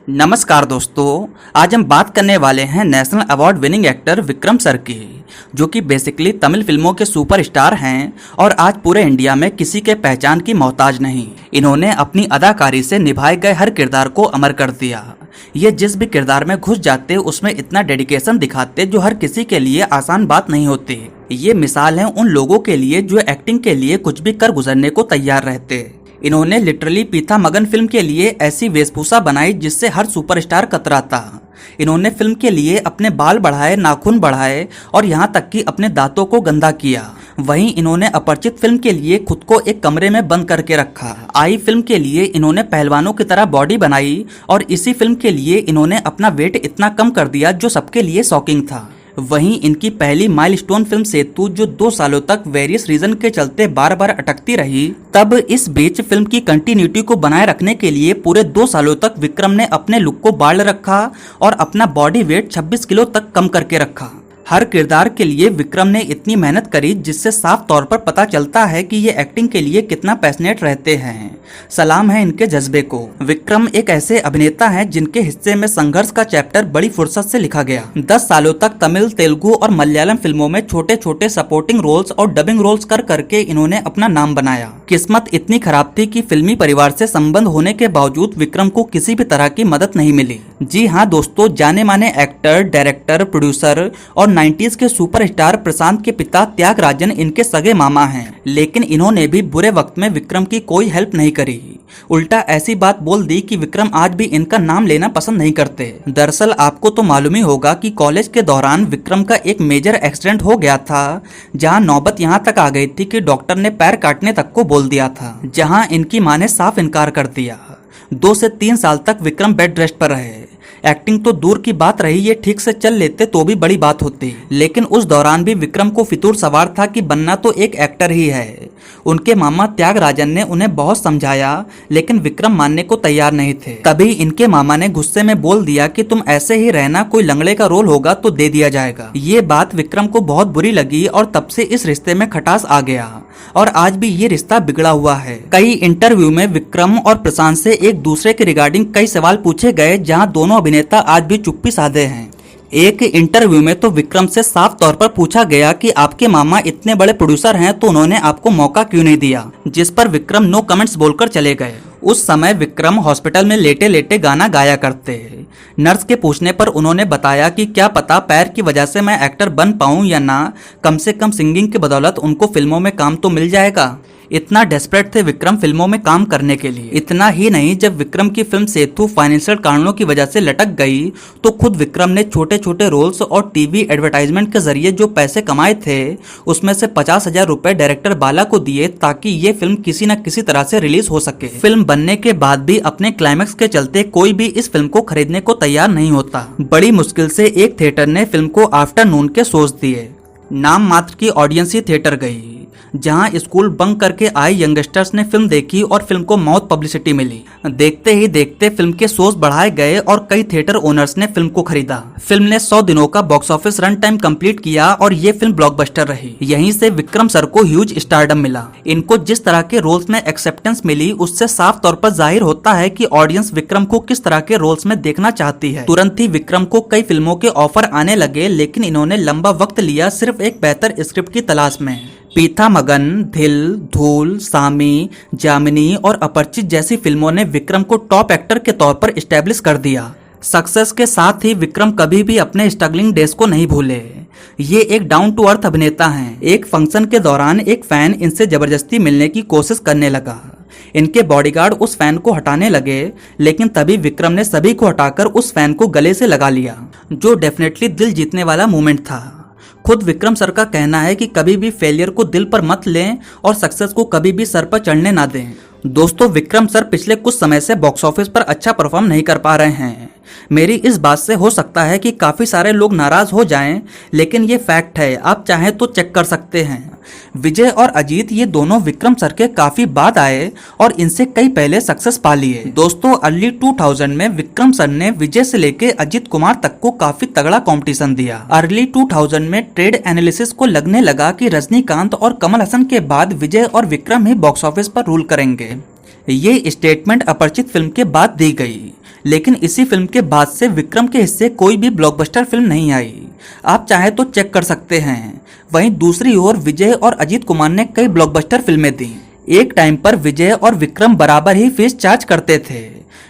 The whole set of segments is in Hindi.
नमस्कार दोस्तों, आज हम बात करने वाले हैं national award winning actor Vikram sir की, जो कि बेसिकली तमिल फिल्मों के सुपरस्टार हैं और आज पूरे इंडिया में किसी के पहचान की मोहताज नहीं। इन्होंने अपनी अदाकारी से निभाए गए हर किरदार को अमर कर दिया। ये जिस भी किरदार में घुस जाते उसमें इतना डेडिकेशन दिखाते जो हर किसी के लिए आसान बात नहीं होती। ये मिसाल है उन लोगों के लिए जो एक्टिंग के लिए कुछ भी कर गुजरने को तैयार रहते। इन्होंने लिटरली पीता मगन फिल्म के लिए ऐसी वेशभूषा बनाई जिससे हर सुपरस्टार कतराता। इन्होंने फिल्म के लिए अपने बाल बढ़ाए, नाखून बढ़ाए और यहाँ तक कि अपने दांतों को गंदा किया। वहीं इन्होंने अपरिचित फिल्म के लिए खुद को एक कमरे में बंद करके रखा। आई फिल्म के लिए इन्होंने पहलवानों की तरह बॉडी बनाई और इसी फिल्म के लिए इन्होंने अपना वेट इतना कम कर दिया जो सबके लिए शॉकिंग था। वहीं इनकी पहली माइलस्टोन फिल्म सेतु जो 2 सालों तक वेरियस रीजन के चलते बार बार अटकती रही, तब इस बीच फिल्म की कंटिन्यूटी को बनाए रखने के लिए पूरे 2 सालों तक विक्रम ने अपने लुक को बाढ़ रखा और अपना बॉडी वेट 26 किलो तक कम करके रखा। हर किरदार के लिए विक्रम ने इतनी मेहनत करी जिससे साफ तौर पर पता चलता है कि ये एक्टिंग के लिए कितना पैशनेट रहते हैं। सलाम है इनके जज्बे को। विक्रम एक ऐसे अभिनेता हैं जिनके हिस्से में संघर्ष का चैप्टर बड़ी फुर्सत से लिखा गया। 10 सालों तक तमिल, तेलुगु और मलयालम फिल्मों में छोटे छोटे सपोर्टिंग रोल्स और डबिंग रोल्स कर करके इन्होंने अपना नाम बनाया। किस्मत इतनी खराब थी कि फिल्मी परिवार से संबंध होने के बावजूद विक्रम को किसी भी तरह की मदद नहीं मिली। जी हाँ दोस्तों, जाने माने एक्टर, डायरेक्टर, प्रोड्यूसर और 90s के सुपरस्टार प्रशांत के पिता त्यागराजन इनके सगे मामा हैं, लेकिन इन्होंने भी बुरे वक्त में विक्रम की कोई हेल्प नहीं करी। उल्टा ऐसी बात बोल दी कि विक्रम आज भी इनका नाम लेना पसंद नहीं करते। दरअसल आपको तो मालूम ही होगा कि कॉलेज के दौरान विक्रम का एक मेजर एक्सीडेंट हो गया था, जहां नौबत यहां तक आ गई थी कि डॉक्टर ने पैर काटने तक को बोल दिया था, जहां इनकी मां ने साफ इनकार कर दिया। 2 से 3 साल तक विक्रम बेड रेस्ट पर रहे। एक्टिंग तो दूर की बात रही, ये ठीक से चल लेते तो भी बड़ी बात होती, लेकिन उस दौरान भी विक्रम को फितूर सवार था कि बनना तो एक एक्टर ही है। उनके मामा त्यागराजन ने उन्हें बहुत समझाया, लेकिन विक्रम मानने को तैयार नहीं थे। तभी इनके मामा ने गुस्से में बोल दिया कि तुम ऐसे ही रहना, कोई लंगड़े का रोल होगा तो दे दिया जाएगा। ये बात विक्रम को बहुत बुरी लगी और तब से इस रिश्ते में खटास आ गया और आज भी ये रिश्ता बिगड़ा हुआ है। कई इंटरव्यू में विक्रम और प्रशांत से एक दूसरे के रिगार्डिंग कई सवाल पूछे गए, जहां दोनों अभिनेता आज भी चुप्पी साधे हैं। एक इंटरव्यू में तो विक्रम से साफ तौर पर पूछा गया कि आपके मामा इतने बड़े प्रोड्यूसर हैं तो उन्होंने आपको मौका क्यों नहीं दिया, जिस पर विक्रम नो कमेंट्स बोलकर चले गए। उस समय विक्रम हॉस्पिटल में लेटे लेटे गाना गाया करते। नर्स के पूछने पर उन्होंने बताया कि क्या पता पैर की वजह से मैं एक्टर बन पाऊं या ना, कम से कम सिंगिंग की बदौलत उनको फिल्मों में काम तो मिल जाएगा। इतना डेस्परेट थे विक्रम फिल्मों में काम करने के लिए। इतना ही नहीं, जब विक्रम की फिल्म सेतु फाइनेंशियल कारणों की वजह से लटक गई तो खुद विक्रम ने छोटे छोटे रोल्स और टीवी एडवर्टाइजमेंट के जरिए जो पैसे कमाए थे उसमें से 50,000 रुपए डायरेक्टर बाला को दिए ताकि ये फिल्म किसी न किसी तरह से रिलीज हो सके। फिल्म बनने के बाद भी अपने क्लाइमैक्स के चलते कोई भी इस फिल्म को खरीदने को तैयार नहीं होता। बड़ी मुश्किल से एक थिएटर ने फिल्म को आफ्टरनून के शोज दिए। नाम मात्र की ऑडियंस ही थिएटर गई, जहां स्कूल बंक करके आए यंगस्टर्स ने फिल्म देखी और फिल्म को मौत पब्लिसिटी मिली। देखते ही देखते फिल्म के शोज बढ़ाए गए और कई थिएटर ओनर्स ने फिल्म को खरीदा। फिल्म ने 100 दिनों का box office run time complete किया और ये फिल्म ब्लॉकबस्टर रही। यहीं से विक्रम सर को ह्यूज स्टारडम मिला। इनको जिस तरह के रोल्स में एक्सेप्टेंस मिली उससे साफ तौर पर जाहिर होता है कि ऑडियंस विक्रम को किस तरह के रोल्स में देखना चाहती है। तुरंत ही विक्रम को कई फिल्मों के ऑफर आने लगे, लेकिन इन्होंने लंबा वक्त लिया सिर्फ एक बेहतर स्क्रिप्ट की तलाश में। पीता मगन, धिल, धूल, सामी, जामिनी और अपरिचित जैसी फिल्मों ने विक्रम को टॉप एक्टर के तौर पर इस्टेब्लिश कर दिया। सक्सेस के साथ ही विक्रम कभी भी अपने स्ट्रगलिंग डेज को नहीं भूले। ये एक डाउन टू अर्थ अभिनेता हैं। एक फंक्शन के दौरान एक फैन इनसे जबरदस्ती मिलने की कोशिश करने लगा। इनके बॉडीगार्ड उस फैन को हटाने लगे, लेकिन तभी विक्रम ने सभी को हटाकर उस फैन को गले से लगा लिया, जो डेफिनेटली दिल जीतने वाला मोमेंट था। खुद विक्रम सर का कहना है कि कभी भी फेलियर को दिल पर मत लें और सक्सेस को कभी भी सर पर चढ़ने ना दें। दोस्तों, विक्रम सर पिछले कुछ समय से बॉक्स ऑफिस पर अच्छा परफॉर्म नहीं कर पा रहे हैं। मेरी इस बात से हो सकता है कि काफी सारे लोग नाराज हो जाएं, लेकिन ये फैक्ट है, आप चाहें तो चेक कर सकते हैं। विजय और अजीत ये दोनों विक्रम सर के काफी बाद आए और इनसे कई पहले सक्सेस पा लिए। दोस्तों, अर्ली 2000 में विक्रम सर ने विजय से लेके अजीत कुमार तक को काफी तगड़ा कंपटीशन दिया। अर्ली 2000 में ट्रेड एनालिसिस को लगने लगा कि रजनीकांत और कमल हसन के बाद विजय और विक्रम ही बॉक्स ऑफिस पर रूल करेंगे। ये स्टेटमेंट अपरिचित फिल्म के बाद दी गई, लेकिन इसी फिल्म के बाद से विक्रम के हिस्से कोई भी ब्लॉकबस्टर फिल्म नहीं आई। आप चाहे तो चेक कर सकते हैं। वहीं दूसरी ओर विजय और अजीत कुमार ने कई ब्लॉकबस्टर फिल्में दी। एक टाइम पर विजय और विक्रम बराबर ही फीस चार्ज करते थे,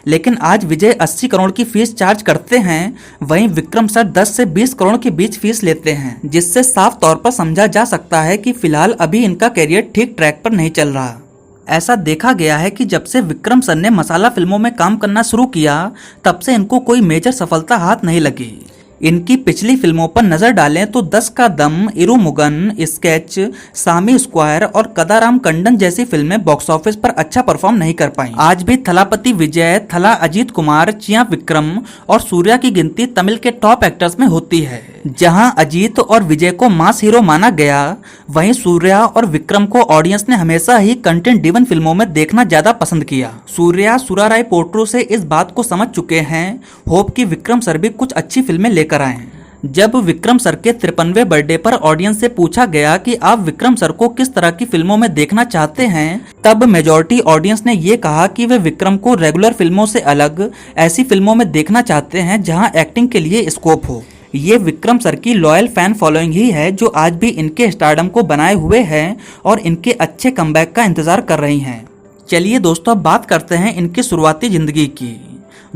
लेकिन आज विजय 80 करोड़ की फीस चार्ज करते हैं, वहीं विक्रम सर 10 से 20 करोड़ के बीच फीस लेते हैं, जिससे साफ तौर पर समझा जा सकता है कि फिलहाल अभी इनका करियर ठीक ट्रैक पर नहीं चल रहा। ऐसा देखा गया है कि जब से विक्रम सर ने मसाला फिल्मों में काम करना शुरू किया, तब से इनको कोई मेजर सफलता हाथ नहीं लगी। इनकी पिछली फिल्मों पर नजर डालें तो 10 का दम, इरुमुगन, स्केच, सामी स्क्वायर और कदाराम कंडन जैसी फिल्में बॉक्स ऑफिस पर अच्छा परफॉर्म नहीं कर पाई। आज भी थलापति विजय, थला अजीत कुमार, चिया विक्रम और सूर्या की गिनती तमिल के टॉप एक्टर्स में होती है। जहां अजीत और विजय को मास हीरो माना गया, वहीं सूर्या और विक्रम को ऑडियंस ने हमेशा ही कंटेंट ड्रिवन फिल्मों में देखना ज्यादा पसंद किया। सूर्या सुराराय पोट्रो से इस बात को समझ चुके हैं, होप कि विक्रम सर भी कुछ अच्छी फिल्में लेकर आए। जब विक्रम सर के 53वें बर्थडे पर ऑडियंस से पूछा गया कि आप विक्रम सर को किस तरह की फिल्मों में देखना चाहते हैं, तब मेजॉरिटी ऑडियंस ने ये कहा कि वे विक्रम को रेगुलर फिल्मों से अलग ऐसी फिल्मों में देखना चाहते हैं जहां एक्टिंग के लिए स्कोप हो। ये विक्रम सर की लॉयल फैन फॉलोइंग ही है जो आज भी इनके स्टारडम को बनाए हुए है और इनके अच्छे कमबैक का इंतजार कर रही हैं। चलिए दोस्तों, अब बात करते हैं इनकी शुरुआती जिंदगी की।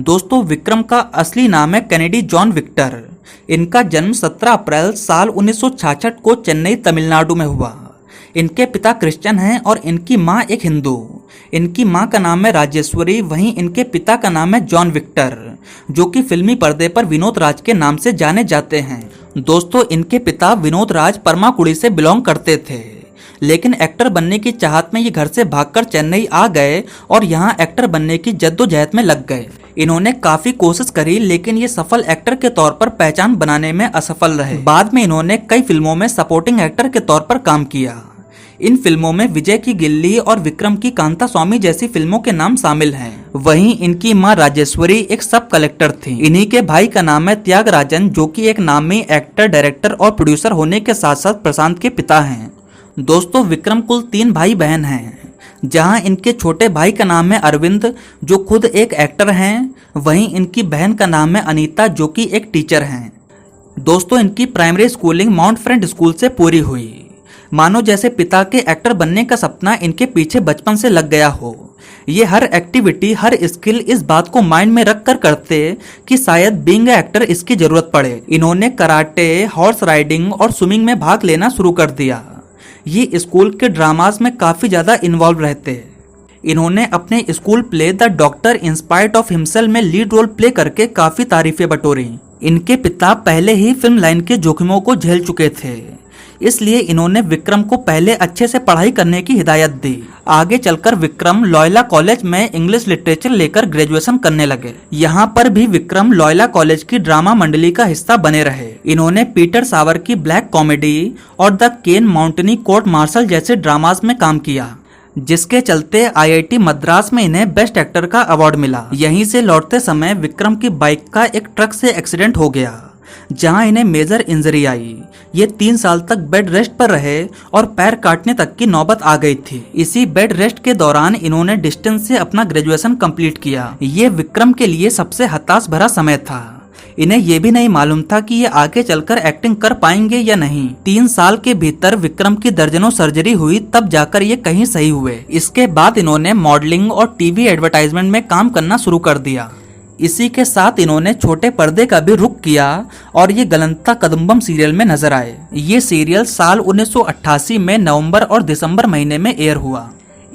दोस्तों, विक्रम का असली नाम है कैनेडी जॉन विक्टर। इनका जन्म 17 अप्रैल साल 1966 को चेन्नई, तमिलनाडु में हुआ। इनके पिता क्रिश्चियन हैं और इनकी माँ एक हिंदू। इनकी माँ का नाम है राजेश्वरी, वहीं इनके पिता का नाम है जॉन विक्टर, जो कि फिल्मी पर्दे पर विनोद राज के नाम से जाने जाते हैं। दोस्तों, इनके पिता विनोद राज परमाकुड़ी से बिलोंग करते थे, लेकिन एक्टर बनने की चाहत में ये घर से भागकर चेन्नई आ गए और यहाँ एक्टर बनने की जद्दोजहद में लग गए। इन्होंने काफी कोशिश करी, लेकिन ये सफल एक्टर के तौर पर पहचान बनाने में असफल रहे। बाद में इन्होंने कई फिल्मों में सपोर्टिंग एक्टर के तौर पर काम किया। इन फिल्मों में विजय की गिल्ली और विक्रम की कांता स्वामी जैसी फिल्मों के नाम शामिल हैं। वहीं इनकी मां राजेश्वरी एक सब कलेक्टर थी। इन्हीं के भाई का नाम है त्यागराजन, जो कि एक नामी एक्टर, डायरेक्टर और प्रोड्यूसर होने के साथ साथ प्रशांत के पिता हैं। दोस्तों, विक्रम कुल 3 भाई बहन हैं, जहां इनके छोटे भाई का नाम है अरविंद, जो खुद एक एक्टर हैं। वहीं इनकी बहन का नाम है अनीता, जो कि एक टीचर हैं। दोस्तों, इनकी primary schooling mount friend school से पूरी हुई। मानो जैसे पिता के एक्टर बनने का सपना इनके पीछे बचपन से लग गया हो। ये हर एक्टिविटी, हर स्किल इस बात को माइंड में रख कर करते कि शायद बीइंग एक्टर इसकी जरूरत पड़े। इन्होंने कराटे, हॉर्स राइडिंग और स्विमिंग में भाग लेना शुरू कर दिया। ये स्कूल के ड्रामास में काफी ज्यादा इन्वॉल्व रहते। इन्होंने अपने school play the doctor inspired of himself में लीड रोल प्ले करके काफी तारीफें बटोरी। इनके पिता पहले ही फिल्म लाइन के जोखिमों को झेल चुके थे, इसलिए इन्होंने विक्रम को पहले अच्छे से पढ़ाई करने की हिदायत दी। आगे चलकर विक्रम लॉयला कॉलेज में इंग्लिश लिटरेचर लेकर ग्रेजुएशन करने लगे। यहाँ पर भी विक्रम लॉयला कॉलेज की ड्रामा मंडली का हिस्सा बने रहे। इन्होंने पीटर सावर की ब्लैक कॉमेडी और द केन माउंटेनी कोर्ट मार्शल जैसे ड्रामास में काम किया, जिसके चलते आईआईटी मद्रास में इन्हें बेस्ट एक्टर का अवार्ड मिला। यहीं से लौटते समय विक्रम की बाइक का एक ट्रक से एक्सीडेंट हो गया, जहां इन्हें मेजर इंजरी आई। ये 3 साल तक बेड रेस्ट पर रहे और पैर काटने तक की नौबत आ गई थी। इसी बेड रेस्ट के दौरान इन्होंने डिस्टेंस से अपना ग्रेजुएशन कंप्लीट किया। ये विक्रम के लिए सबसे हताश भरा समय था। इन्हें ये भी नहीं मालूम था कि ये आगे चलकर एक्टिंग कर पाएंगे या नहीं। 3 साल के भीतर विक्रम की दर्जनों सर्जरी हुई, तब जाकर ये कहीं सही हुए। इसके बाद इन्होंने मॉडलिंग और टीवी एडवर्टाइजमेंट में काम करना शुरू कर दिया। इसी के साथ इन्होंने छोटे पर्दे का भी रुख किया और ये गलंता कदम्बम सीरियल में नजर आए। ये सीरियल साल 1988 में नवंबर और दिसंबर महीने में एयर हुआ।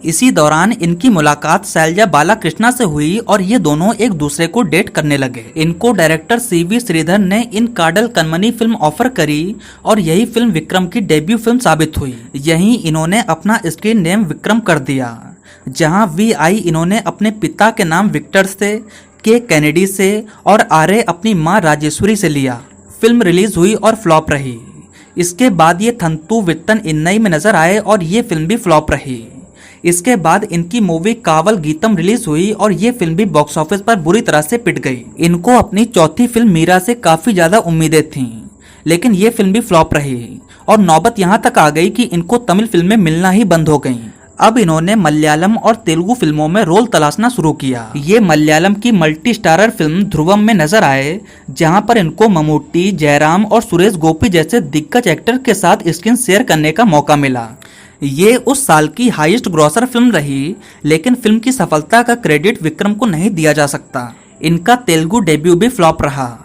इसी दौरान इनकी मुलाकात शैलजा बालाकृष्णा से हुई और ये दोनों एक दूसरे को डेट करने लगे। इनको डायरेक्टर सीवी श्रीधर ने इन काडल कनमनी फिल्म ऑफर करी और यही फिल्म विक्रम की डेब्यू फिल्म साबित हुई। यहीं इन्होंने अपना स्क्रीन नेम विक्रम कर दिया, जहां VI इन्होंने अपने पिता के नाम विक्टर से, के कैनेडी से और आर्य अपनी मां राजेश्वरी से लिया। फिल्म रिलीज हुई और फ्लॉप रही। इसके बाद ये थंतु वित्तन इन्नई में नजर आए और ये फिल्म भी फ्लॉप रही। इसके बाद इनकी मूवी कावल गीतम रिलीज हुई और ये फिल्म भी बॉक्स ऑफिस पर बुरी तरह से पिट गई। इनको अपनी चौथी फिल्म मीरा से काफी ज्यादा उम्मीदें थीं, लेकिन ये फिल्म भी फ्लॉप रही और नौबत यहाँ तक आ गई कि इनको तमिल फिल्में मिलना ही बंद हो गईं। अब इन्होंने मलयालम और तेलुगु फिल्मों में रोल तलाशना शुरू किया। ये मलयालम की मल्टी स्टारर फिल्म ध्रुवम में नजर आए, जहां पर इनको मम्मूटी, जयराम और सुरेश गोपी जैसे दिग्गज एक्टर के साथ स्क्रीन शेयर करने का मौका मिला। ये उस साल की हाईएस्ट ग्रॉसर फिल्म रही, लेकिन फिल्म की सफलता का क्रेडिट विक्रम को नहीं दिया जा सकता। इनका तेलुगु डेब्यू भी फ्लॉप रहा।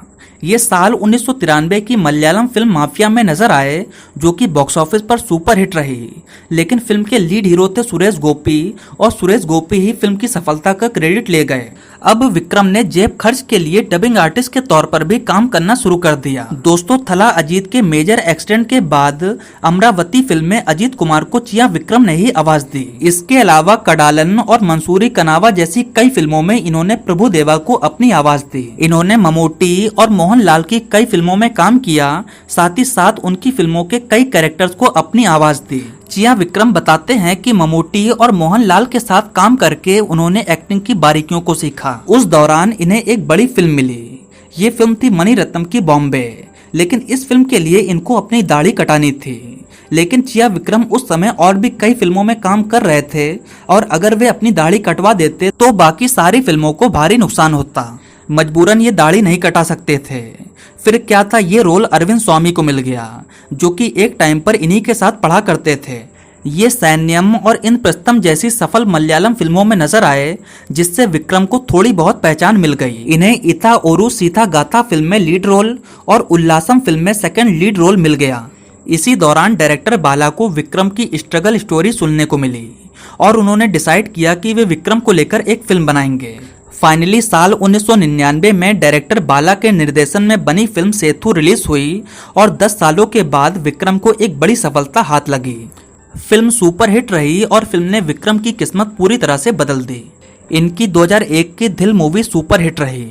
ये साल 1993 की मलयालम फिल्म माफिया में नजर आए, जो कि बॉक्स ऑफिस पर सुपर हिट रही, लेकिन फिल्म के लीड हीरो थे सुरेश गोपी, और सुरेश गोपी ही फिल्म की सफलता का क्रेडिट ले गए। अब विक्रम ने जेब खर्च के लिए डबिंग आर्टिस्ट के तौर पर भी काम करना शुरू कर दिया। दोस्तों, थला अजीत के मेजर एक्सीडेंट के बाद अमरावती फिल्म में अजीत कुमार को चिया विक्रम ने ही आवाज दी। इसके अलावा कडालन और मंसूरी कनावा जैसी कई फिल्मों में इन्होंने प्रभु देवा को अपनी आवाज दी। इन्होंने मम्मूटी और मोहन लाल की कई फिल्मों में काम किया, साथ ही साथ उनकी फिल्मों के कई कैरेक्टर्स को अपनी आवाज दी। चिया विक्रम बताते हैं कि मम्मूटी और मोहन लाल के साथ काम करके उन्होंने एक्टिंग की बारीकियों को सीखा। उस दौरान इन्हें एक बड़ी फिल्म मिली। ये फिल्म थी मणिरत्नम की बॉम्बे, लेकिन इस फिल्म के लिए इनको अपनी दाढ़ी कटानी थी। लेकिन चिया विक्रम उस समय और भी कई फिल्मों में काम कर रहे थे, और अगर वे अपनी दाढ़ी कटवा देते तो बाकी सारी फिल्मों को भारी नुकसान होता। मजबूरन ये दाढ़ी नहीं कटा सकते थे। फिर क्या था, ये रोल अरविंद स्वामी को मिल गया, जो कि एक टाइम पर इन्हीं के साथ पढ़ा करते थे। ये सैन्यम और इंद्रप्रस्थम जैसी सफल मलयालम फिल्मों में नजर आए, जिससे विक्रम को थोड़ी बहुत पहचान मिल गई। इन्हें इथा ओरू सीथा गाथा फिल्म में लीड रोल और उल्लासम फिल्म में सेकंड लीड रोल मिल गया। इसी दौरान डायरेक्टर बाला को विक्रम की स्ट्रगल स्टोरी सुनने को मिली, और उन्होंने डिसाइड किया कि वे विक्रम को लेकर एक फिल्म बनाएंगे। फाइनली साल 1999 में डायरेक्टर बाला के निर्देशन में बनी फिल्म सेतु रिलीज हुई, और 10 सालों के बाद विक्रम को एक बड़ी सफलता हाथ लगी। फिल्म सुपर हिट रही और फिल्म ने विक्रम की किस्मत पूरी तरह से बदल दी। इनकी 2001 की दिल मूवी सुपर हिट रही,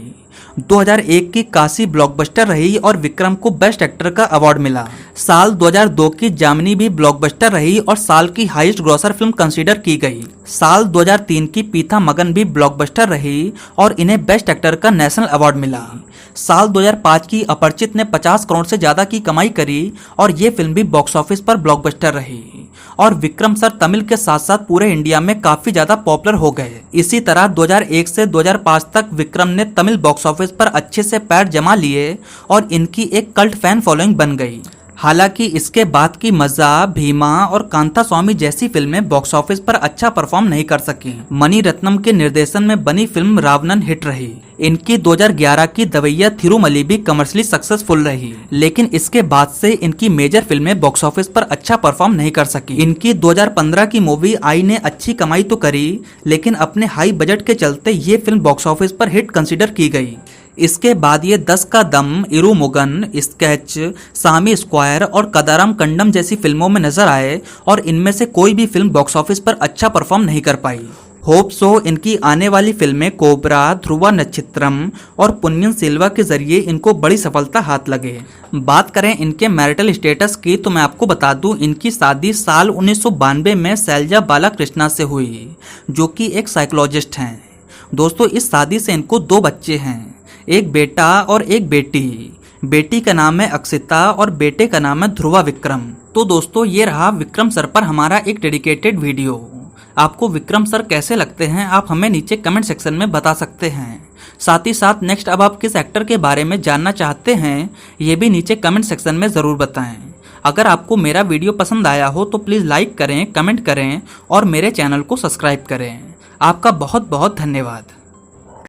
2001 की काशी ब्लॉकबस्टर रही और विक्रम को बेस्ट एक्टर का अवार्ड मिला। साल 2002 की जामिनी भी ब्लॉकबस्टर रही और साल की हाईएस्ट ग्रॉसर फिल्म कंसीडर की गई। साल 2003 की पीता मगन भी ब्लॉकबस्टर रही और इन्हें बेस्ट एक्टर का नेशनल अवार्ड मिला। साल 2005 की अपरिचित ने 50 करोड़ से ज्यादा की कमाई करी और ये फिल्म भी बॉक्स ऑफिस पर ब्लॉकबस्टर रही, और विक्रम सर तमिल के साथ साथ पूरे इंडिया में काफी ज्यादा पॉपुलर हो गए। इसी तरह 2001 से 2005 तक विक्रम ने तमिल बॉक्स ऑफिस पर अच्छे से पैर जमा लिए और इनकी एक कल्ट फैन फॉलोइंग बन गई। हालांकि इसके बाद की मजा, भीमा और कांता स्वामी जैसी फिल्में बॉक्स ऑफिस पर अच्छा परफॉर्म नहीं कर सकी। मणिरत्नम के निर्देशन में बनी फिल्म रावणन हिट रही। इनकी 2011 की दवैया थिरुमली भी कमर्शियली सक्सेसफुल रही, लेकिन इसके बाद से इनकी मेजर फिल्में बॉक्स ऑफिस पर अच्छा परफॉर्म नहीं कर सकी। इनकी 2015 की मूवी आई ने अच्छी कमाई तो करी, लेकिन अपने हाई बजट के चलते ये फिल्म बॉक्स ऑफिस पर हिट कंसिडर की गई। इसके बाद ये 10 का दम, इरुमुगन, स्केच, सामी स्क्वायर और कदारम कंडम जैसी फिल्मों में नजर आए, और इनमें से कोई भी फिल्म बॉक्स ऑफिस पर अच्छा परफॉर्म नहीं कर पाई। होप सो इनकी आने वाली फिल्में कोबरा, ध्रुवा नक्षत्रम और पुन्नियन सेल्वा के जरिए इनको बड़ी सफलता हाथ लगे। बात करें इनके मैरिटल स्टेटस की, तो मैं आपको बता दूं, इनकी शादी साल 1992 में शैलजा बालाकृष्णा से हुई, जो कि एक साइकोलॉजिस्ट हैं। दोस्तों, इस शादी से इनको 2 बच्चे हैं, एक बेटा और एक बेटी। बेटी का नाम है अक्षिता और बेटे का नाम है ध्रुवा विक्रम। तो दोस्तों, ये रहा विक्रम सर पर हमारा एक डेडिकेटेड वीडियो। आपको विक्रम सर कैसे लगते हैं, आप हमें नीचे कमेंट सेक्शन में बता सकते हैं। साथ ही साथ नेक्स्ट अब आप किस एक्टर के बारे में जानना चाहते हैं, ये भी नीचे कमेंट सेक्शन में ज़रूर बताएं। अगर आपको मेरा वीडियो पसंद आया हो तो प्लीज़ लाइक करें, कमेंट करें और मेरे चैनल को सब्सक्राइब करें। आपका बहुत बहुत धन्यवाद।